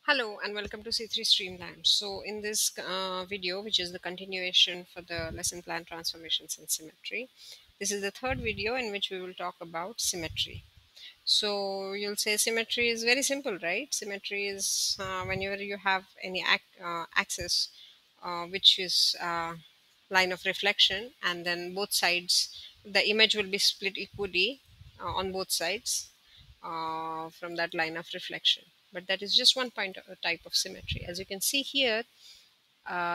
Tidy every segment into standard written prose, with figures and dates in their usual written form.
Hello and welcome to C3 Streamland. So in this video, which is the continuation for the lesson plan transformations and symmetry, this is the third video in which we will talk about symmetry. So you'll say symmetry is very simple, right? Symmetry is whenever you have any axis which is line of reflection, and then both sides, the image will be split equally on both sides from that line of reflection. But that is just one type of symmetry. As you can see here,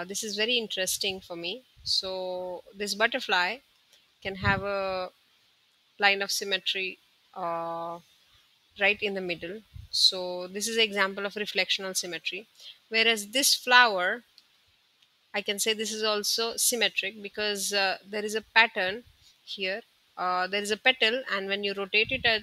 this is very interesting for me. So this butterfly can have a line of symmetry right in the middle. So this is an example of reflectional symmetry. Whereas this flower, I can say this is also symmetric because there is a pattern here. There is a petal, and when you rotate it at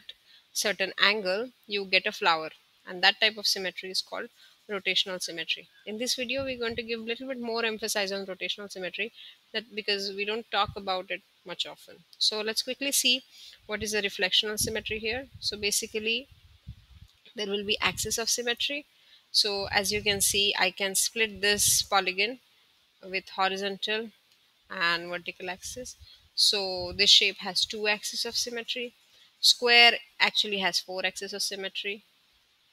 certain angle, you get a flower, and that type of symmetry is called rotational symmetry. In this video, we're going to give a little bit more emphasis on rotational symmetry, that because we don't talk about it much often. So let's quickly see what is the reflectional symmetry here. So basically, there will be axis of symmetry. So as you can see, I can split this polygon with horizontal and vertical axis. So this shape has two axes of symmetry. Square actually has four axes of symmetry.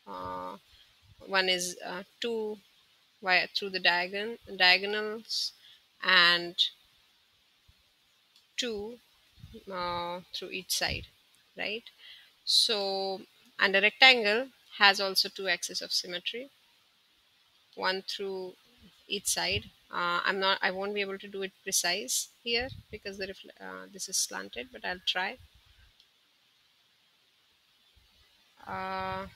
Uh, One is two via through the diagonals, and two through each side, right? So, and a rectangle has also two axes of symmetry, one through each side. I won't be able to do it precise here because this is slanted, but I'll try. uh,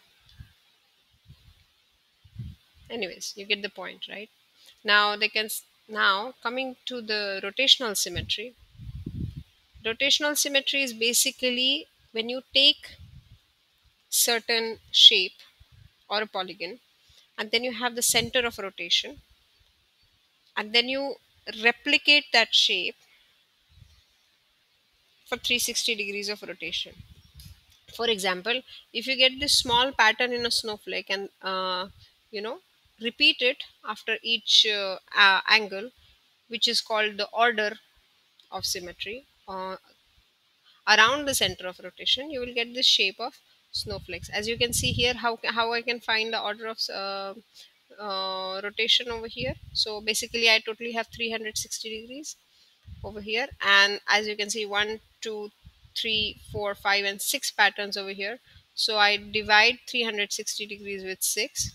Anyways, you get the point, right? Now now coming to the rotational symmetry is basically when you take certain shape or a polygon, and then you have the center of rotation, and then you replicate that shape for 360 degrees of rotation. For example, if you get this small pattern in a snowflake and you know repeat it after each angle, which is called the order of symmetry, around the center of rotation, you will get this shape of snowflakes. As you can see here, how I can find the order of rotation over here. So basically I totally have 360 degrees over here, and as you can see, 1, 2, 3, 4, 5 and 6 patterns over here. So I divide 360 degrees with 6,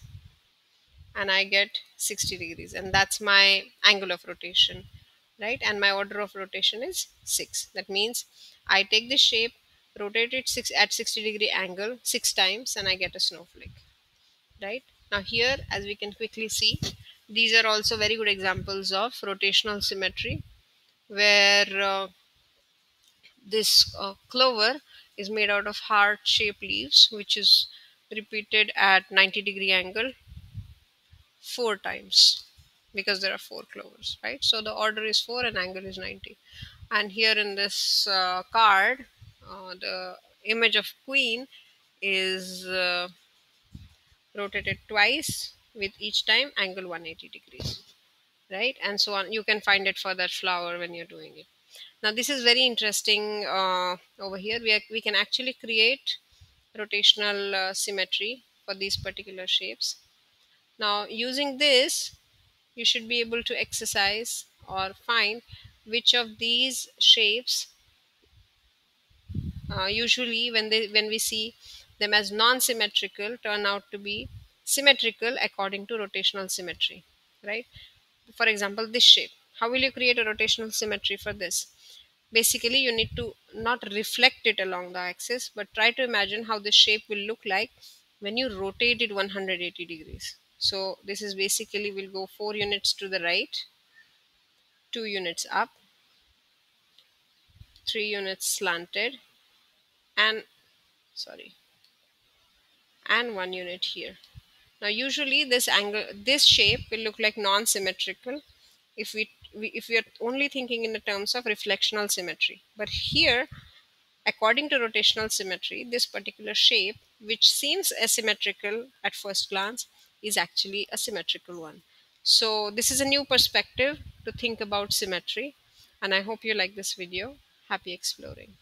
and I get 60 degrees, and that's my angle of rotation, right? And my order of rotation is 6. That means I take this shape, rotate it 6 at 60-degree angle 6 times, and I get a snowflake, right? Now here, as we can quickly see, these are also very good examples of rotational symmetry, where this clover is made out of heart-shaped leaves, which is repeated at 90-degree angle 4 times, because there are 4 clovers, right? So the order is 4 and angle is 90. And here in this card, the image of queen is rotated twice with each time angle 180 degrees, right? And so on. You can find it for that flower when you're doing it. Now this is very interesting. Over here we can actually create rotational symmetry for these particular shapes. Now using this, you should be able to exercise or find which of these shapes, usually when we see them as non-symmetrical, turn out to be symmetrical according to rotational symmetry, right? For example, this shape, how will you create a rotational symmetry for this? Basically, you need to not reflect it along the axis, but try to imagine how the shape will look like when you rotate it 180 degrees. So this is basically, will go 4 units to the right, 2 units up, 3 units slanted, and sorry, and 1 unit here. Now usually this shape will look like non-symmetrical if if we are only thinking in the terms of reflectional symmetry. But here, according to rotational symmetry, this particular shape which seems asymmetrical at first glance is actually a symmetrical one. So this is a new perspective to think about symmetry, and I hope you like this video. Happy exploring.